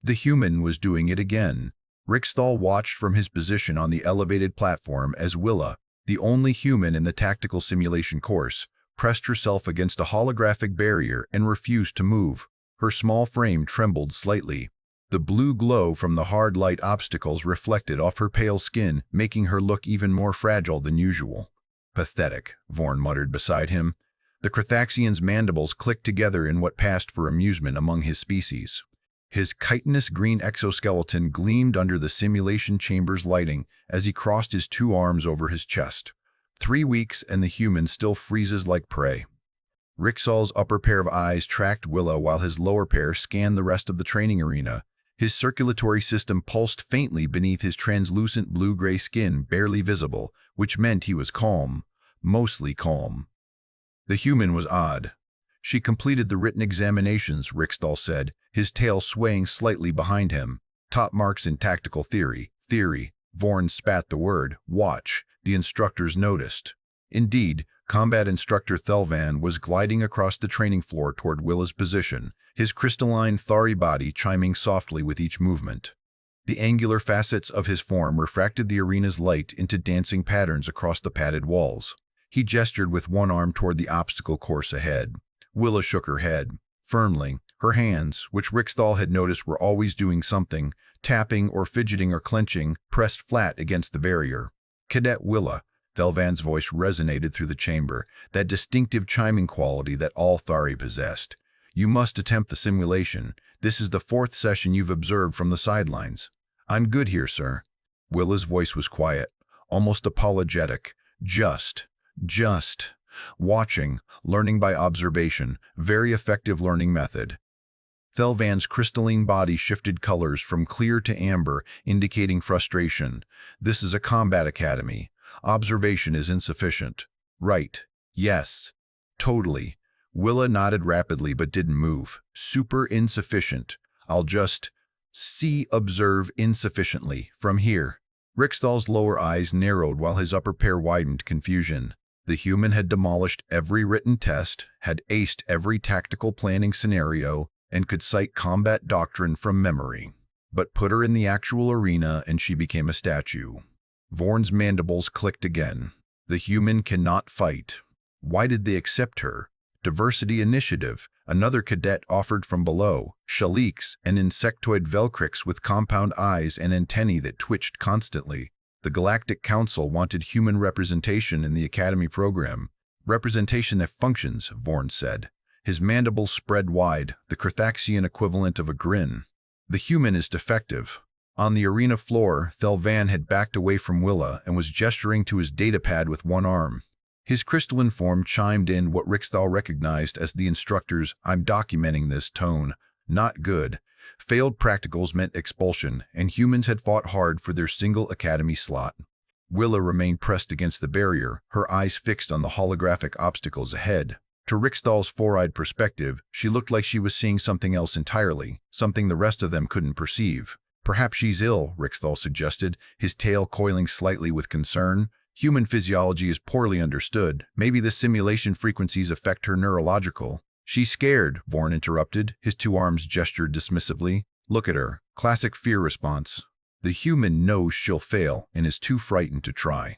The human was doing it again. Riksthal watched from his position on the elevated platform as Willa, the only human in the tactical simulation course, pressed herself against a holographic barrier and refused to move. Her small frame trembled slightly. The blue glow from the hard light obstacles reflected off her pale skin, making her look even more fragile than usual. Pathetic, Vorn muttered beside him. The Crethaxian's mandibles clicked together in what passed for amusement among his species. His chitinous green exoskeleton gleamed under the simulation chamber's lighting as he crossed his two arms over his chest. 3 weeks and the human still freezes like prey. Riksthall's upper pair of eyes tracked Willa while his lower pair scanned the rest of the training arena. His circulatory system pulsed faintly beneath his translucent blue-gray skin, barely visible, which meant he was calm, mostly calm. The human was odd. She completed the written examinations, Riksthal said, his tail swaying slightly behind him. Top marks in tactical theory. Vorn spat the word. Watch. The instructors noticed. Indeed, combat instructor Thelvan was gliding across the training floor toward Willa's position, his crystalline Thari body chiming softly with each movement. The angular facets of his form refracted the arena's light into dancing patterns across the padded walls. He gestured with one arm toward the obstacle course ahead. Willa shook her head. Firmly, her hands, which Riksthal had noticed were always doing something, tapping or fidgeting or clenching, pressed flat against the barrier. Cadet Willa, Thelvan's voice resonated through the chamber, that distinctive chiming quality that all Thari possessed. You must attempt the simulation. This is the 4th session you've observed from the sidelines. I'm good here, sir. Willa's voice was quiet, almost apologetic. Just. Watching, learning by observation, very effective learning method. Thelvan's crystalline body shifted colors from clear to amber, indicating frustration. This is a combat academy. Observation is insufficient. Right. Yes. Totally. Willa nodded rapidly but didn't move. Super insufficient. I'll just observe insufficiently from here. Riksthal's lower eyes narrowed while his upper pair widened confusion. The human had demolished every written test, had aced every tactical planning scenario, and could cite combat doctrine from memory. But put her in the actual arena and she became a statue. Vorn's mandibles clicked again. The human cannot fight. Why did they accept her? Diversity initiative. Another cadet offered from below. Shaliks, an insectoid Velcrix with compound eyes and antennae that twitched constantly. The Galactic Council wanted human representation in the Academy program. Representation that functions, Vorn said. His mandibles spread wide, the Crethaxian equivalent of a grin. The human is defective. On the arena floor, Thelvan had backed away from Willa and was gesturing to his datapad with one arm. His crystalline form chimed in what Riksthal recognized as the instructor's "I'm documenting this" tone. Not good. Failed practicals meant expulsion, and humans had fought hard for their single academy slot. Willa remained pressed against the barrier, her eyes fixed on the holographic obstacles ahead. To Riksdal's four-eyed perspective, she looked like she was seeing something else entirely, something the rest of them couldn't perceive. Perhaps she's ill, Riksdal suggested, his tail coiling slightly with concern. Human physiology is poorly understood. Maybe the simulation frequencies affect her neurological. She's scared, Vorn interrupted, his two arms gestured dismissively. Look at her. Classic fear response. The human knows she'll fail and is too frightened to try.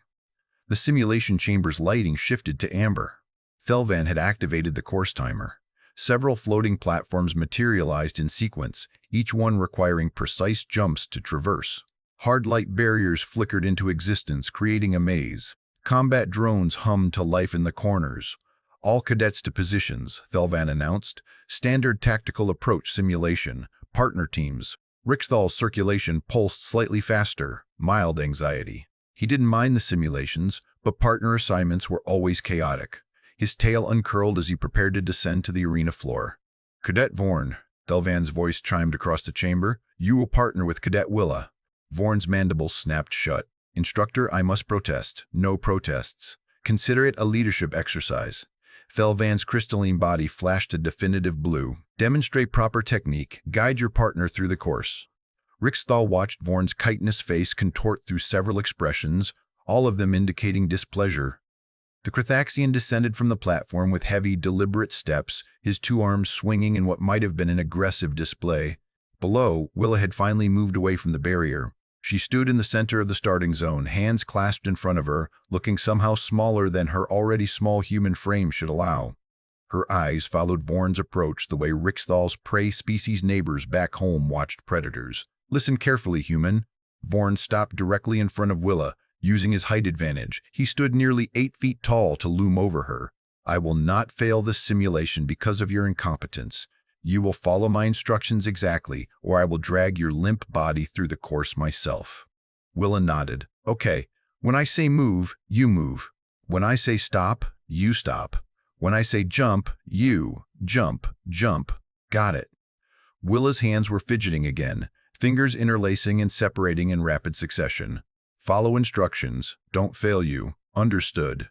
The simulation chamber's lighting shifted to amber. Thelvan had activated the course timer. Several floating platforms materialized in sequence, each one requiring precise jumps to traverse. Hard light barriers flickered into existence, creating a maze. Combat drones hummed to life in the corners. All cadets to positions, Thelvan announced. Standard tactical approach simulation. Partner teams. Riksdal's circulation pulsed slightly faster. Mild anxiety. He didn't mind the simulations, but partner assignments were always chaotic. His tail uncurled as he prepared to descend to the arena floor. Cadet Vorn, Thelvan's voice chimed across the chamber. You will partner with Cadet Willa. Vorn's mandibles snapped shut. Instructor, I must protest. No protests. Consider it a leadership exercise. Thelvan's crystalline body flashed a definitive blue. Demonstrate proper technique. Guide your partner through the course. Riksdal watched Vorn's chitinous face contort through several expressions, all of them indicating displeasure. The Crethaxian descended from the platform with heavy, deliberate steps, his two arms swinging in what might have been an aggressive display. Below, Willa had finally moved away from the barrier. She stood in the center of the starting zone, hands clasped in front of her, looking somehow smaller than her already small human frame should allow. Her eyes followed Vorn's approach the way Rixthal's prey species neighbors back home watched predators. Listen carefully, human. Vorn stopped directly in front of Willa, using his height advantage. He stood nearly 8 feet tall to loom over her. I will not fail this simulation because of your incompetence. You will follow my instructions exactly, or I will drag your limp body through the course myself. Willa nodded. Okay, when I say move, you move. When I say stop, you stop. When I say jump, you jump, jump. Got it. Willa's hands were fidgeting again, fingers interlacing and separating in rapid succession. Follow instructions. Don't fail you. Understood.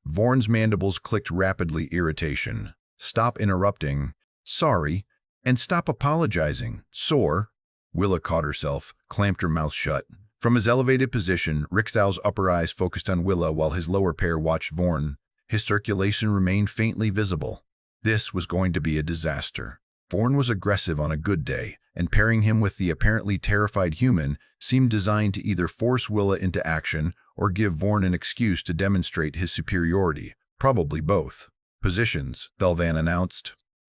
Vorn's mandibles clicked rapidly, irritation. Stop interrupting. Sorry. And stop apologizing. Sore. Willa caught herself, clamped her mouth shut. From his elevated position, Rixthal's upper eyes focused on Willa while his lower pair watched Vorn. His circulation remained faintly visible. This was going to be a disaster. Vorn was aggressive on a good day, and pairing him with the apparently terrified human seemed designed to either force Willa into action or give Vorn an excuse to demonstrate his superiority. Probably both. Positions, Thelvan announced.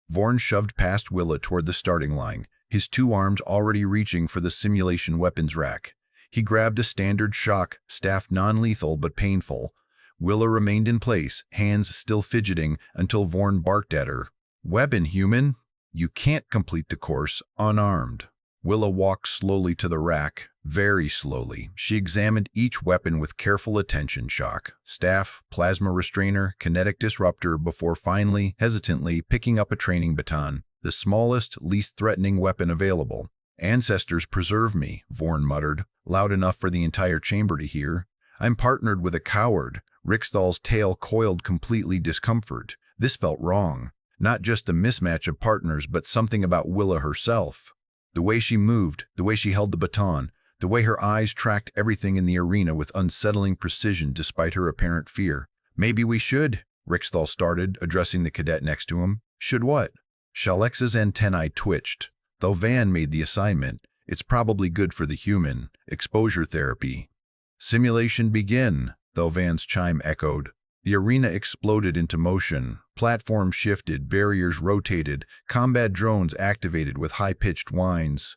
Vorn shoved past Willa toward the starting line, his 2 arms already reaching for the simulation weapons rack. He grabbed a standard shock staff, non-lethal but painful. Willa remained in place, hands still fidgeting, until Vorn barked at her. Weapon, human! You can't complete the course unarmed. Willa walked slowly to the rack, very slowly. She examined each weapon with careful attention: shock, staff, plasma restrainer, kinetic disruptor, before finally, hesitantly, picking up a training baton, the smallest, least threatening weapon available. Ancestors preserve me, Vorn muttered, loud enough for the entire chamber to hear. I'm partnered with a coward. Rixthal's tail coiled completely, discomfort. This felt wrong. Not just a mismatch of partners, but something about Willa herself. The way she moved, the way she held the baton, the way her eyes tracked everything in the arena with unsettling precision despite her apparent fear. Maybe we should, Rixthal started, addressing the cadet next to him. Should what? Shalex's antennae twitched. Though Van made the assignment, it's probably good for the human. Exposure therapy. Simulation begin, though Van's chime echoed. The arena exploded into motion. Platforms shifted, barriers rotated, combat drones activated with high-pitched whines.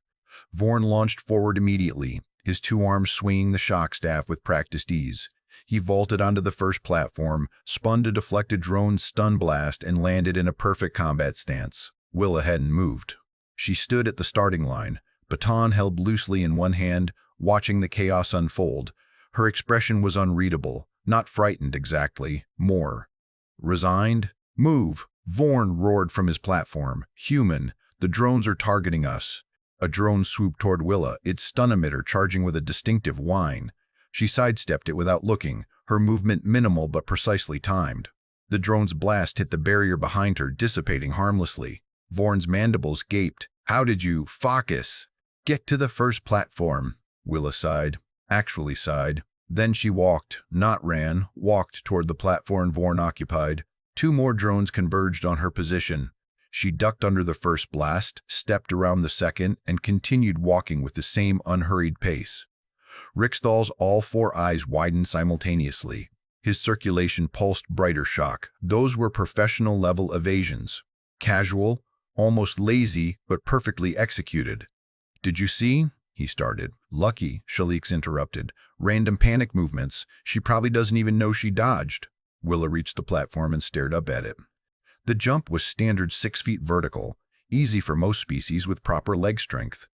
Vorn launched forward immediately, his 2 arms swinging the shock staff with practiced ease. He vaulted onto the first platform, spun to deflect a drone's stun blast, and landed in a perfect combat stance. Willa hadn't moved. She stood at the starting line, baton held loosely in one hand, watching the chaos unfold. Her expression was unreadable, not frightened exactly, more resigned. Move! Vorn roared from his platform. Human, the drones are targeting us. A drone swooped toward Willa, its stun emitter charging with a distinctive whine. She sidestepped it without looking, her movement minimal but precisely timed. The drone's blast hit the barrier behind her, dissipating harmlessly. Vorn's mandibles gaped. How did you focus? Get to the first platform, Willa sighed. Actually sighed. Then she walked, not ran, walked toward the platform Vorn occupied. 2 more drones converged on her position. She ducked under the first blast, stepped around the second, and continued walking with the same unhurried pace. Rixthal's all 4 eyes widened simultaneously. His circulation pulsed brighter shock. Those were professional-level evasions. Casual, almost lazy, but perfectly executed. Did you see? He started. Lucky, Shalix interrupted. Random panic movements. She probably doesn't even know she dodged. Willa reached the platform and stared up at it. The jump was standard 6 feet vertical, easy for most species with proper leg strength.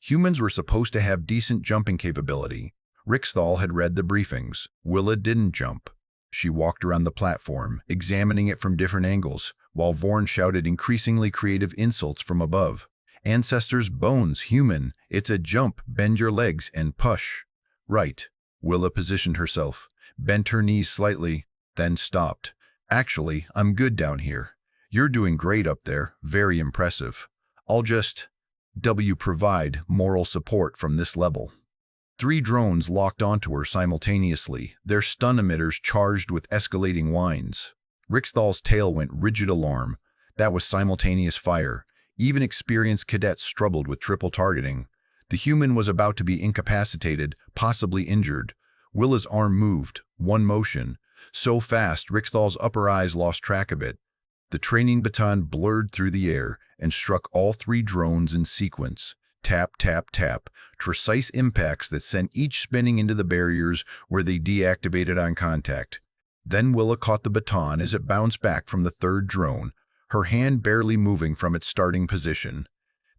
Humans were supposed to have decent jumping capability. Rixthal had read the briefings. Willa didn't jump. She walked around the platform, examining it from different angles, while Vorn shouted increasingly creative insults from above. Ancestors' bones, human. It's a jump. Bend your legs and push. Right. Willa positioned herself, bent her knees slightly, then stopped. Actually, I'm good down here. You're doing great up there. Very impressive. I'll just provide moral support from this level. 3 drones locked onto her simultaneously, their stun emitters charged with escalating whines. Rixthal's tail went rigid alarm. That was simultaneous fire. Even experienced cadets struggled with triple targeting. The human was about to be incapacitated, possibly injured. Willa's arm moved, one motion, so fast Rickstall's upper eyes lost track of it. The training baton blurred through the air and struck all three drones in sequence. Tap, tap, tap. Precise impacts that sent each spinning into the barriers where they deactivated on contact. Then Willa caught the baton as it bounced back from the third drone, her hand barely moving from its starting position.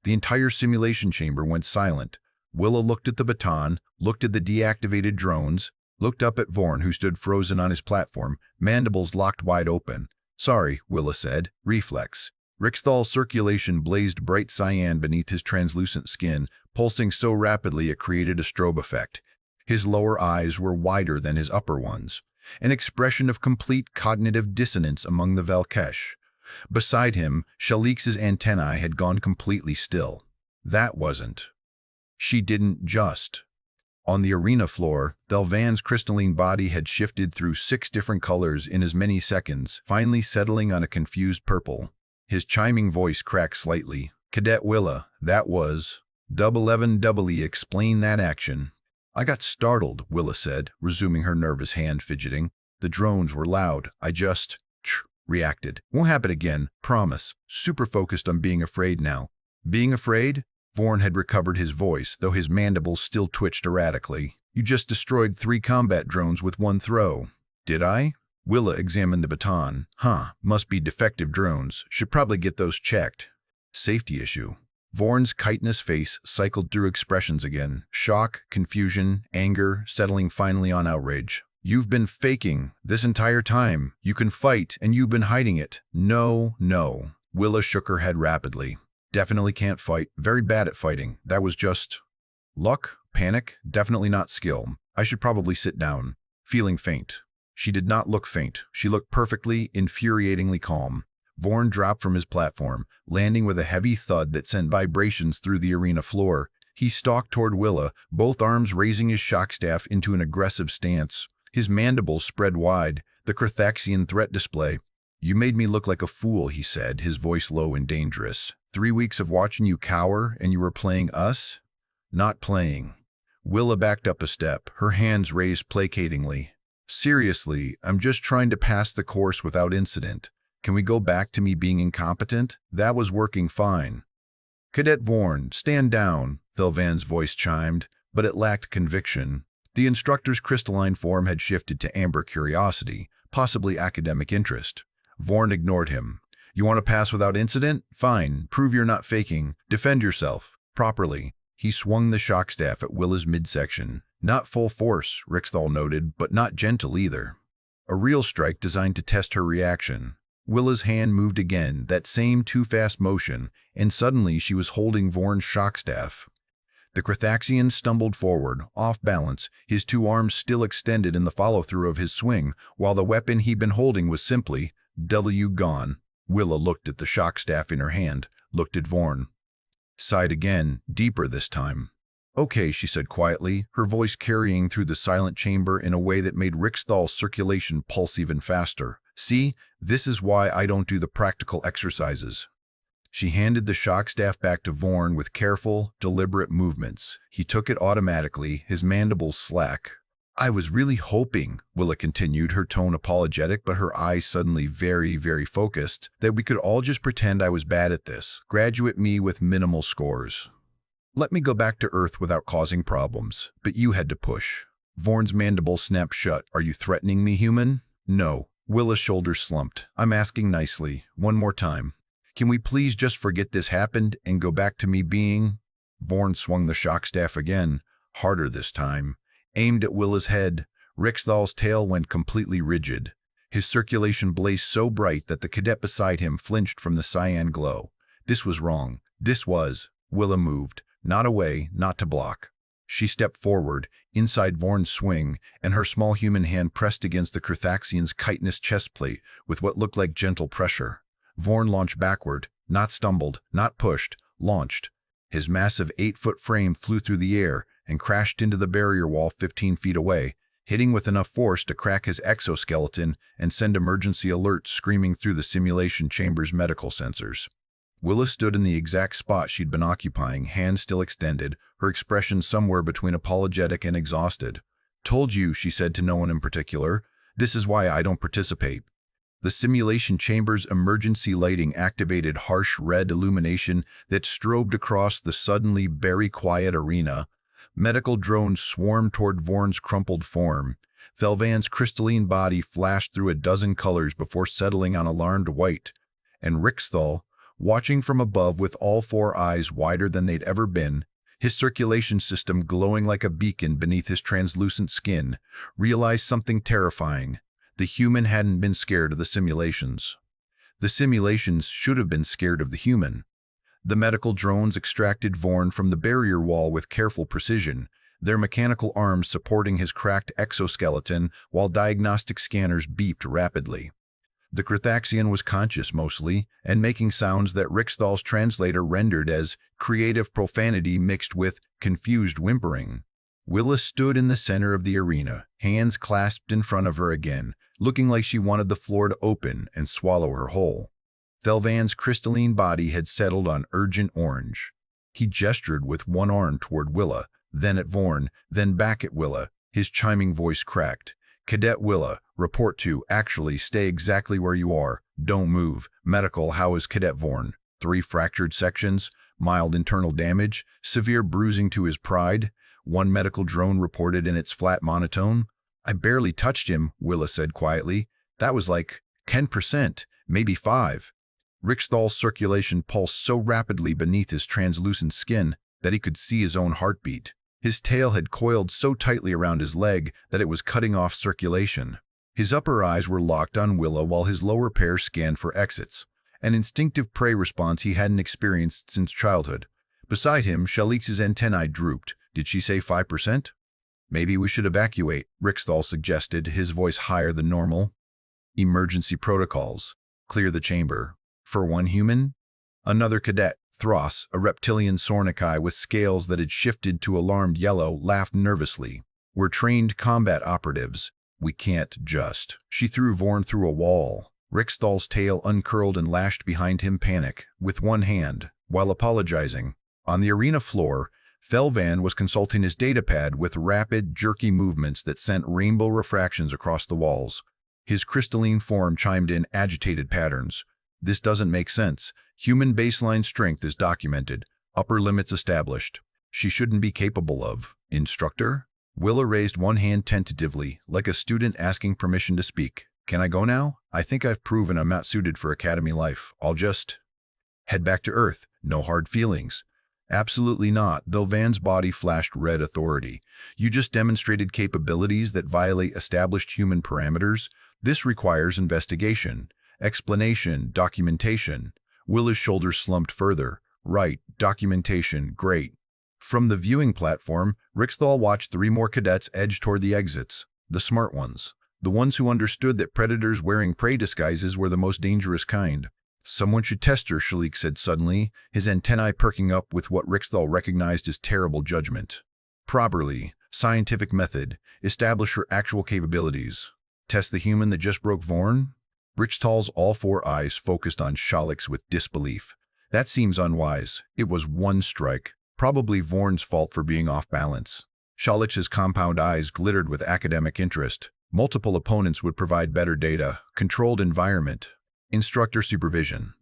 The entire simulation chamber went silent. Willa looked at the baton, looked at the deactivated drones, looked up at Vorn, who stood frozen on his platform, mandibles locked wide open. "Sorry," Willa said. Reflex. Rickstall's circulation blazed bright cyan beneath his translucent skin, pulsing so rapidly it created a strobe effect. His lower eyes were wider than his upper ones, an expression of complete cognitive dissonance among the Velkesh. Beside him, Shalik's antennae had gone completely still. That wasn't. She didn't just. On the arena floor, Thelvan's crystalline body had shifted through 6 different colors in as many seconds, finally settling on a confused purple. His chiming voice cracked slightly. "Cadet Willa, that was. 11 explain that action." "I got startled," Willa said, resuming her nervous hand fidgeting. "The drones were loud. I just reacted. Won't happen again, promise." Super focused on being afraid now. "Being afraid?" Vorn had recovered his voice, though his mandibles still twitched erratically. "You just destroyed 3 combat drones with one throw." "Did I?" Willa examined the baton. Must be defective drones. Should probably get those checked." "Safety issue." Vorn's chitinous face cycled through expressions again. Shock, confusion, anger, settling finally on outrage. "You've been faking this entire time. You can fight, and you've been hiding it." No. Willa shook her head rapidly. "Definitely can't fight. Very bad at fighting. That was just luck, panic, definitely not skill. I should probably sit down." Feeling faint. She did not look faint. She looked perfectly, infuriatingly calm. Vorn dropped from his platform, landing with a heavy thud that sent vibrations through the arena floor. He stalked toward Willa, both arms raising his shock staff into an aggressive stance. His mandibles spread wide, the Carthaxian threat display. "You made me look like a fool," he said, his voice low and dangerous. 3 weeks of watching you cower, and you were playing us?" "Not playing." Willa backed up a step, her hands raised placatingly. "Seriously, I'm just trying to pass the course without incident. Can we go back to me being incompetent? That was working fine." "Cadet Vorn, stand down," Thelvan's voice chimed, but it lacked conviction. The instructor's crystalline form had shifted to amber curiosity, possibly academic interest. Vorn ignored him. "You want to pass without incident? Fine. Prove you're not faking. Defend yourself. Properly." He swung the shock staff at Willa's midsection. "Not full force," Rickstall noted, "but not gentle either. A real strike designed to test her reaction." Willa's hand moved again, that same too-fast motion, and suddenly she was holding Vorn's shock staff. The Carthaxian stumbled forward, off balance, his 2 arms still extended in the follow-through of his swing, while the weapon he'd been holding was simply gone. Willa looked at the shock staff in her hand, looked at Vorn. Sighed again, deeper this time. "Okay," she said quietly, her voice carrying through the silent chamber in a way that made Rickstall's circulation pulse even faster. "See, this is why I don't do the practical exercises." She handed the shock staff back to Vorn with careful, deliberate movements. He took it automatically, his mandibles slack. "I was really hoping," Willa continued, her tone apologetic but her eyes suddenly very, very focused, "that we could all just pretend I was bad at this, graduate me with minimal scores. Let me go back to Earth without causing problems. But you had to push." Vorn's mandible snapped shut. "Are you threatening me, human?" "No." Willa's shoulders slumped. "I'm asking nicely. One more time. Can we please just forget this happened and go back to me being—" Vorn swung the shock staff again, harder this time, aimed at Willa's head. Rickstall's tail went completely rigid. His circulation blazed so bright that the cadet beside him flinched from the cyan glow. This was wrong. This was. Willa moved, not away, not to block. She stepped forward, inside Vorn's swing, and her small human hand pressed against the Carthaxian's chitinous chest plate with what looked like gentle pressure. Vorn launched backward, not stumbled, not pushed, launched. His massive 8-foot frame flew through the air and crashed into the barrier wall 15 feet away, hitting with enough force to crack his exoskeleton and send emergency alerts screaming through the simulation chamber's medical sensors. Willa stood in the exact spot she'd been occupying, hands still extended, her expression somewhere between apologetic and exhausted. "Told you," she said to no one in particular. "This is why I don't participate." The simulation chamber's emergency lighting activated harsh red illumination that strobed across the suddenly very quiet arena. Medical drones swarmed toward Vorn's crumpled form. Thelvan's crystalline body flashed through a dozen colors before settling on alarmed white. And Rixthal, watching from above with all four eyes wider than they'd ever been, his circulation system glowing like a beacon beneath his translucent skin, realized something terrifying. The human hadn't been scared of the simulations. The simulations should have been scared of the human. The medical drones extracted Vorn from the barrier wall with careful precision, their mechanical arms supporting his cracked exoskeleton while diagnostic scanners beeped rapidly. The Krithaxian was conscious mostly, and making sounds that Rixthal's translator rendered as creative profanity mixed with confused whimpering. Willa stood in the center of the arena, hands clasped in front of her again, looking like she wanted the floor to open and swallow her whole. Thelvan's crystalline body had settled on urgent orange. He gestured with one arm toward Willa, then at Vorn, then back at Willa. His chiming voice cracked. "Cadet Willa, report to, actually stay exactly where you are. Don't move. Medical, how is Cadet Vorn? 3 fractured sections, mild internal damage, severe bruising to his pride," one medical drone reported in its flat monotone. "I barely touched him," Willa said quietly. "That was like 10%, maybe 5. Rixthal's circulation pulsed so rapidly beneath his translucent skin that he could see his own heartbeat. His tail had coiled so tightly around his leg that it was cutting off circulation. His upper eyes were locked on Willa while his lower pair scanned for exits, an instinctive prey response he hadn't experienced since childhood. Beside him, Shalik's antennae drooped. "Did she say 5%? "Maybe we should evacuate," Rixthal suggested, his voice higher than normal. "Emergency protocols. Clear the chamber. For one human?" Another cadet, Thros, a reptilian Sornikai with scales that had shifted to alarmed yellow, laughed nervously. "We're trained combat operatives. We can't just." She threw Vorn through a wall. Rixthal's tail uncurled and lashed behind him, panic, with one hand, while apologizing. On the arena floor, Thelvan was consulting his datapad with rapid, jerky movements that sent rainbow refractions across the walls. His crystalline form chimed in agitated patterns. "This doesn't make sense. Human baseline strength is documented. Upper limits established. She shouldn't be capable of." "Instructor?" Willa raised one hand tentatively, like a student asking permission to speak. "Can I go now? I think I've proven I'm not suited for academy life. I'll just head back to Earth. No hard feelings." "Absolutely not." Thelvan's body flashed red authority. "You just demonstrated capabilities that violate established human parameters. This requires investigation, explanation, documentation." Willa's shoulders slumped further. "Right, documentation, great." From the viewing platform, Rixthal watched 3 more cadets edge toward the exits. The smart ones. The ones who understood that predators wearing prey disguises were the most dangerous kind. "Someone should test her," Shalik said suddenly, his antennae perking up with what Rixthal recognized as terrible judgment. "Properly. Scientific method. Establish her actual capabilities." "Test the human that just broke Vorn?" Rixthal's all 4 eyes focused on Shalik's with disbelief. "That seems unwise. It was 1 strike. Probably Vorn's fault for being off balance." Shalik's compound eyes glittered with academic interest. "Multiple opponents would provide better data. Controlled environment. Instructor supervision."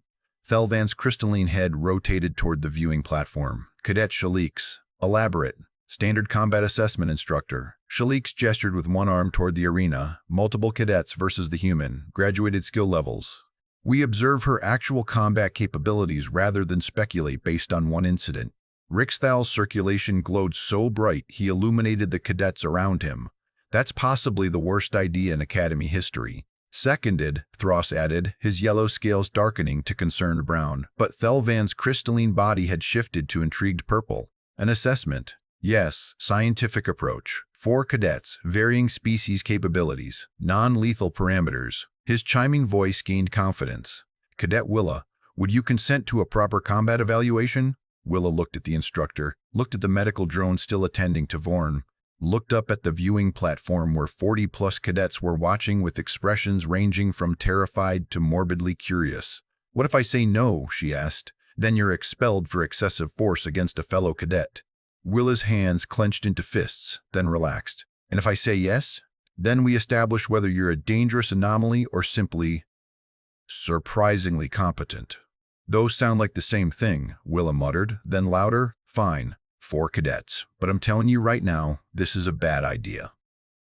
Thelvan's crystalline head rotated toward the viewing platform. "Cadet Shalik's. Elaborate. Standard combat assessment instructor." Shalik's gestured with one arm toward the arena. "Multiple cadets versus the human. Graduated skill levels. We observe her actual combat capabilities rather than speculate based on one incident." Rixthal's circulation glowed so bright he illuminated the cadets around him. "That's possibly the worst idea in Academy history." "Seconded," Thros added, his yellow scales darkening to concerned brown. But Thelvan's crystalline body had shifted to intrigued purple. "An assessment." "Yes, scientific approach. 4 cadets, varying species capabilities, non-lethal parameters." His chiming voice gained confidence. "Cadet Willa, would you consent to a proper combat evaluation?" Willa looked at the instructor, looked at the medical drone still attending to Vorn, looked up at the viewing platform where 40-plus cadets were watching with expressions ranging from terrified to morbidly curious. "What if I say no?" she asked. Then you're expelled for excessive force against a fellow cadet. Willa's hands clenched into fists, then relaxed. And if I say yes, then we establish whether you're a dangerous anomaly or simply surprisingly competent. Those sound like the same thing, Willa muttered, then louder, fine, 4 cadets. But I'm telling you right now, this is a bad idea.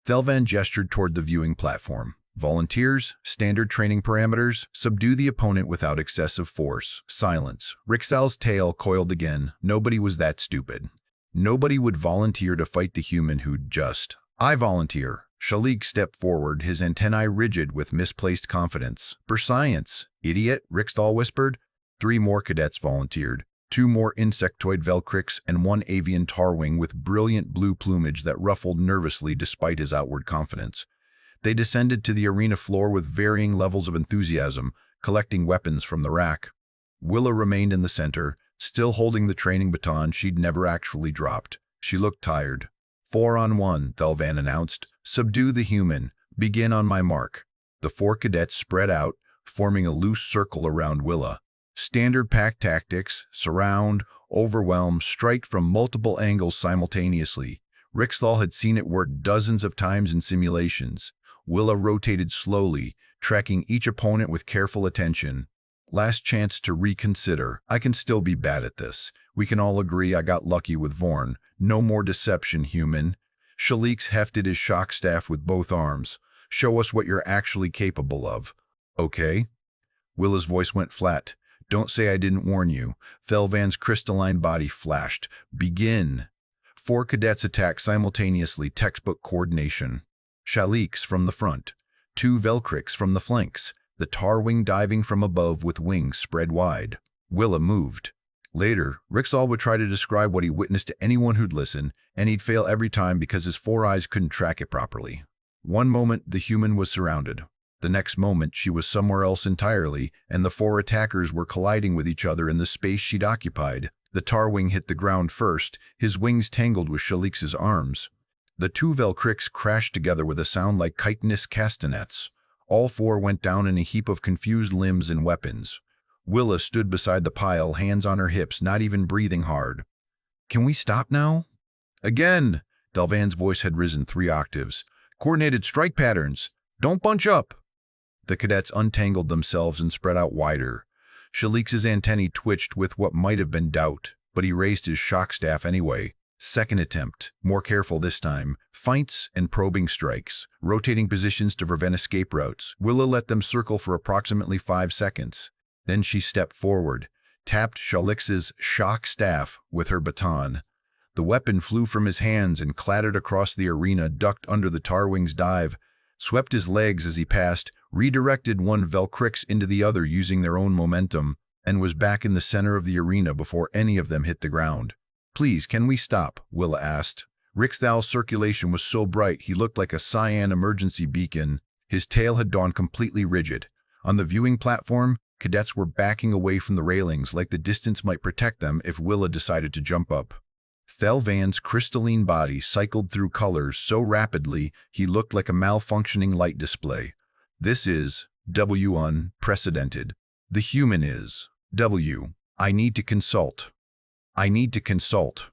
Thelvan gestured toward the viewing platform. Volunteers, standard training parameters, subdue the opponent without excessive force. Silence. Rixal's tail coiled again. Nobody was that stupid. Nobody would volunteer to fight the human who'd just... I volunteer. Shalik stepped forward, his antennae rigid with misplaced confidence. For science, idiot, Rixal whispered. 3 more cadets volunteered. 2 more insectoid velcrics and 1 avian tarwing with brilliant blue plumage that ruffled nervously despite his outward confidence. They descended to the arena floor with varying levels of enthusiasm, collecting weapons from the rack. Willa remained in the center, still holding the training baton she'd never actually dropped. She looked tired. 4 on 1, Thelvan announced. Subdue the human. Begin on my mark. The 4 cadets spread out, forming a loose circle around Willa. Standard pack tactics: surround, overwhelm, strike from multiple angles simultaneously. Rixal had seen it work dozens of times in simulations. Willa rotated slowly, tracking each opponent with careful attention. Last chance to reconsider. I can still be bad at this. We can all agree I got lucky with Vorn. No more deception, human. Shaliks hefted his shock staff with both arms. Show us what you're actually capable of. Okay? Willa's voice went flat. Don't say I didn't warn you. Thelvan's crystalline body flashed. Begin. 4 cadets attacked simultaneously, textbook coordination. Shaliks from the front. 2 velcrics from the flanks. The tarwing diving from above with wings spread wide. Willa moved. Later, Rixal would try to describe what he witnessed to anyone who'd listen, and he'd fail every time because his 4 eyes couldn't track it properly. One moment, the human was surrounded. The next moment, she was somewhere else entirely, and the 4 attackers were colliding with each other in the space she'd occupied. The tarwing hit the ground first, his wings tangled with Shaliks' arms. The 2 velcrics crashed together with a sound like chitinous castanets. All 4 went down in a heap of confused limbs and weapons. Willa stood beside the pile, hands on her hips, not even breathing hard. Can we stop now? Again! Thelvan's voice had risen 3 octaves. Coordinated strike patterns. Don't bunch up. The cadets untangled themselves and spread out wider. Shaliks' antennae twitched with what might have been doubt, but he raised his shock staff anyway. Second attempt, more careful this time. Feints and probing strikes, rotating positions to prevent escape routes. Willa let them circle for approximately 5 seconds. Then she stepped forward, tapped Shaliks' shock staff with her baton. The weapon flew from his hands and clattered across the arena, ducked under the tarwing's dive, swept his legs as he passed, redirected 1 velcrix into the other using their own momentum, and was back in the center of the arena before any of them hit the ground. Please, can we stop? Willa asked. Rixal's circulation was so bright he looked like a cyan emergency beacon. His tail had gone completely rigid. On the viewing platform, cadets were backing away from the railings like the distance might protect them if Willa decided to jump up. Thelvan's crystalline body cycled through colors so rapidly he looked like a malfunctioning light display. This is W unprecedented. The human is W. I need to consult. I need to consult.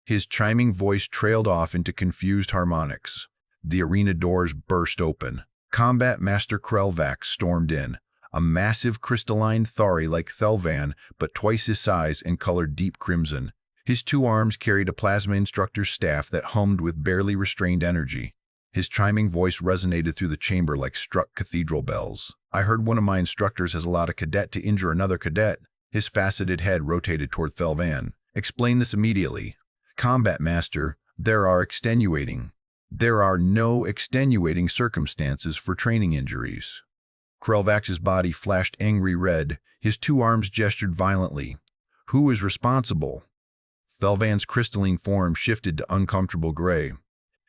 His chiming voice trailed off into confused harmonics. The arena doors burst open. Combat Master Krelvax stormed in. A massive crystalline Thari like Thelvan, but twice his size and colored deep crimson. His 2 arms carried a plasma instructor's staff that hummed with barely restrained energy. His chiming voice resonated through the chamber like struck cathedral bells. I heard one of my instructors has allowed a cadet to injure another cadet. His faceted head rotated toward Thelvan. Explain this immediately. Combat Master, there are no extenuating circumstances for training injuries. Krelvax's body flashed angry red. His 2 arms gestured violently. Who is responsible? Thelvan's crystalline form shifted to uncomfortable gray.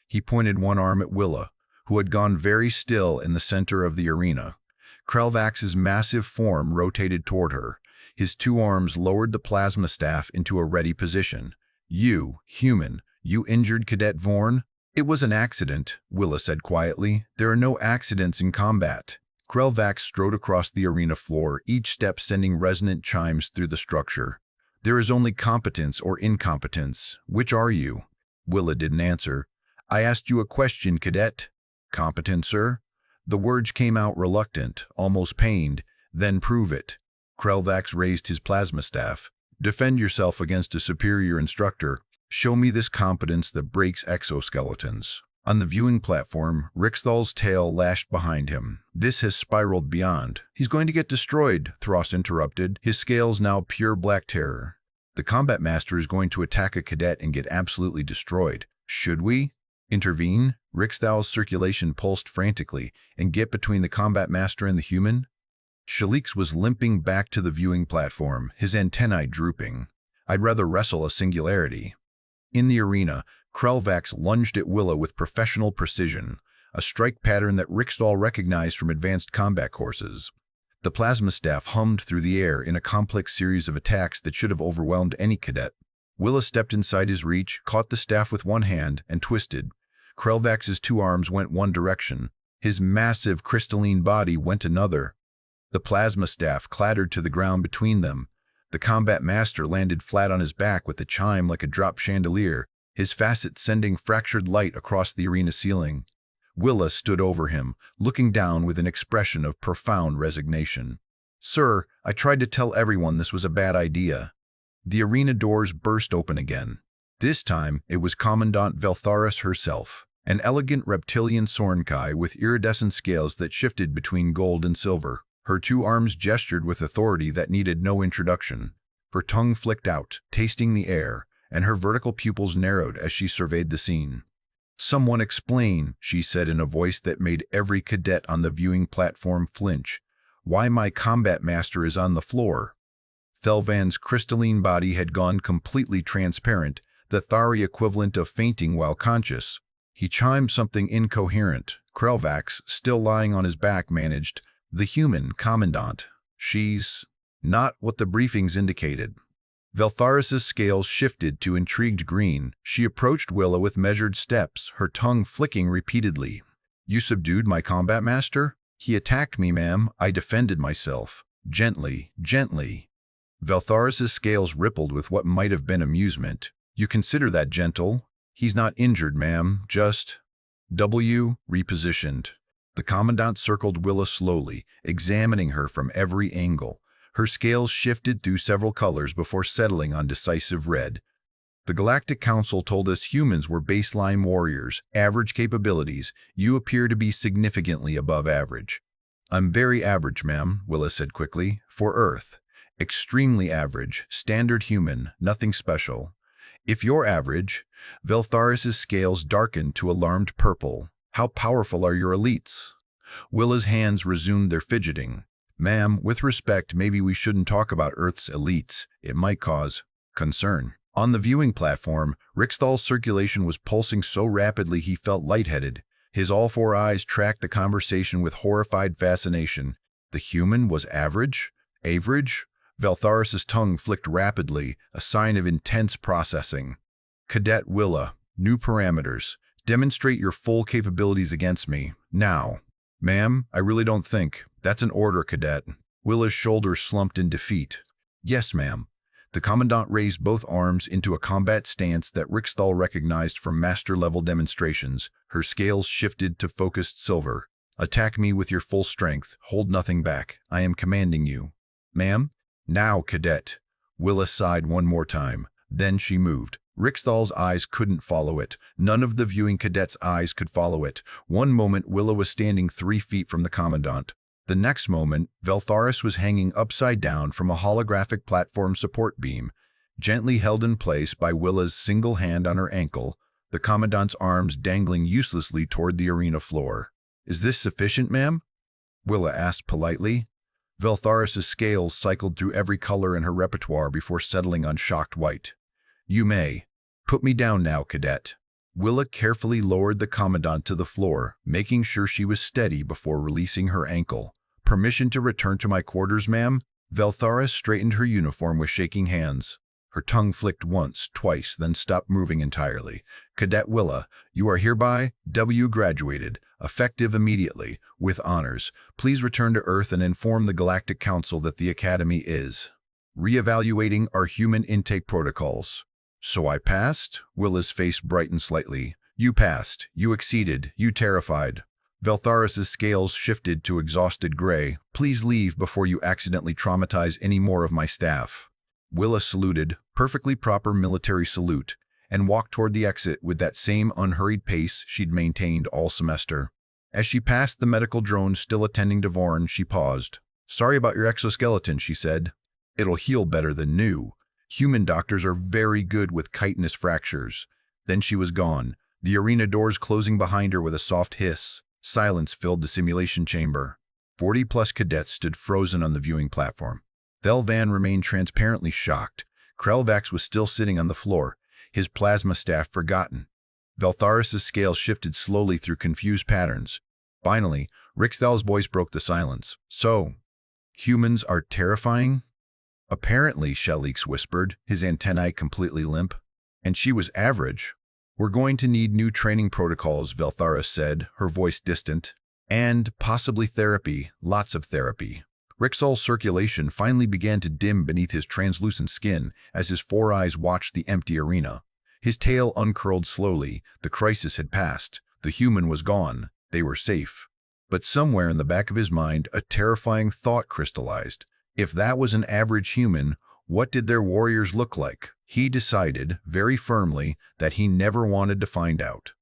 He pointed 1 arm at Willa, who had gone very still in the center of the arena. Krelvax's massive form rotated toward her. His 2 arms lowered the plasma staff into a ready position. You, human, you injured Cadet Vorn? It was an accident, Willa said quietly. There are no accidents in combat. Krelvax strode across the arena floor, each step sending resonant chimes through the structure. There is only competence or incompetence. Which are you? Willa didn't answer. I asked you a question, cadet. Competent, sir? The words came out reluctant, almost pained. Then prove it. Krelvax raised his plasma staff. Defend yourself against a superior instructor. Show me this competence that breaks exoskeletons. On the viewing platform, Rixthal's tail lashed behind him. This has spiraled beyond. He's going to get destroyed, Thros interrupted, his scales now pure black terror. The combat master is going to attack a cadet and get absolutely destroyed. Should we intervene? Rixthal's circulation pulsed frantically and get between the combat master and the human. Shalik's was limping back to the viewing platform, his antennae drooping. I'd rather wrestle a singularity. In the arena, Krelvax lunged at Willa with professional precision, a strike pattern that Rixthal recognized from advanced combat courses. The plasma staff hummed through the air in a complex series of attacks that should have overwhelmed any cadet. Willa stepped inside his reach, caught the staff with one hand, and twisted. Krelvax's two arms went one direction. His massive crystalline body went another. The plasma staff clattered to the ground between them. The combat master landed flat on his back with a chime like a dropped chandelier, his facets sending fractured light across the arena ceiling. Willa stood over him, looking down with an expression of profound resignation. Sir, I tried to tell everyone this was a bad idea. The arena doors burst open again. This time, it was Commandant Veltharis herself, an elegant reptilian Sornkai with iridescent scales that shifted between gold and silver. Her two arms gestured with authority that needed no introduction. Her tongue flicked out, tasting the air, and her vertical pupils narrowed as she surveyed the scene. Someone explain, she said in a voice that made every cadet on the viewing platform flinch, why my combat master is on the floor. Thelvan's crystalline body had gone completely transparent, the Thari equivalent of fainting while conscious. He chimed something incoherent. Krelvax, still lying on his back, managed, "The human, Commandant. She's not what the briefings indicated." Veltharis's scales shifted to intrigued green. She approached Willa with measured steps, her tongue flicking repeatedly. "You subdued my combat master?" "He attacked me, ma'am. I defended myself. Gently, gently." Veltharis's scales rippled with what might have been amusement. "You consider that gentle? He's not injured, ma'am. Just repositioned." The commandant circled Willa slowly, examining her from every angle. Her scales shifted through several colors before settling on decisive red. "The Galactic Council told us humans were baseline warriors, average capabilities. You appear to be significantly above average." "I'm very average, ma'am," Willa said quickly. "For Earth. Extremely average, standard human, nothing special." "If you're average," Veltharis's scales darkened to alarmed purple. "How powerful are your elites?" Willa's hands resumed their fidgeting. "Ma'am, with respect, maybe we shouldn't talk about Earth's elites. It might cause concern." On the viewing platform, Rixthal's circulation was pulsing so rapidly he felt lightheaded. His all four eyes tracked the conversation with horrified fascination. The human was average? Average? Veltharis's tongue flicked rapidly, a sign of intense processing. "Cadet Willa, new parameters. Demonstrate your full capabilities against me, now." "Ma'am, I really don't think. That's an order, cadet." Willa's shoulders slumped in defeat. "Yes, ma'am." The commandant raised both arms into a combat stance that Rixthal recognized from master-level demonstrations. Her scales shifted to focused silver. "Attack me with your full strength. Hold nothing back. I am commanding you." "Ma'am?" "Now, cadet." Willa sighed one more time. Then she moved. Rixthal's eyes couldn't follow it. None of the viewing cadets' eyes could follow it. One moment, Willa was standing 3 feet from the commandant. The next moment, Veltharis was hanging upside down from a holographic platform support beam, gently held in place by Willa's single hand on her ankle, the commandant's arms dangling uselessly toward the arena floor. "Is this sufficient, ma'am?" Willa asked politely. Veltharis's scales cycled through every color in her repertoire before settling on shocked white. "You may. Put me down now, cadet." Willa carefully lowered the commandant to the floor, making sure she was steady before releasing her ankle. "Permission to return to my quarters, ma'am?" Veltharis straightened her uniform with shaking hands. Her tongue flicked once, twice, then stopped moving entirely. Cadet Willa, you are hereby graduated, effective immediately, with honors. Please return to Earth and inform the Galactic Council that the Academy is reevaluating our human intake protocols. So I passed? Willa's face brightened slightly. You passed. You exceeded. You terrified. Veltharis's scales shifted to exhausted gray. Please leave before you accidentally traumatize any more of my staff. Willa saluted, perfectly proper military salute, and walked toward the exit with that same unhurried pace she'd maintained all semester. As she passed the medical drone still attending to Vorn, she paused. Sorry about your exoskeleton, she said. It'll heal better than new. Human doctors are very good with chitinous fractures. Then she was gone, the arena doors closing behind her with a soft hiss. Silence filled the simulation chamber. 40-plus cadets stood frozen on the viewing platform. Thelvan remained transparently shocked. Krelvax was still sitting on the floor, his plasma staff forgotten. Veltharis's scale shifted slowly through confused patterns. Finally, Rixthal's voice broke the silence. So, humans are terrifying? Apparently, Shelix whispered, his antennae completely limp. And she was average. We're going to need new training protocols, Veltharis said, her voice distant. And possibly therapy, lots of therapy. Rixal's circulation finally began to dim beneath his translucent skin as his four eyes watched the empty arena. His tail uncurled slowly. The crisis had passed. The human was gone. They were safe. But somewhere in the back of his mind, a terrifying thought crystallized. If that was an average human, what did their warriors look like? He decided, very firmly, that he never wanted to find out.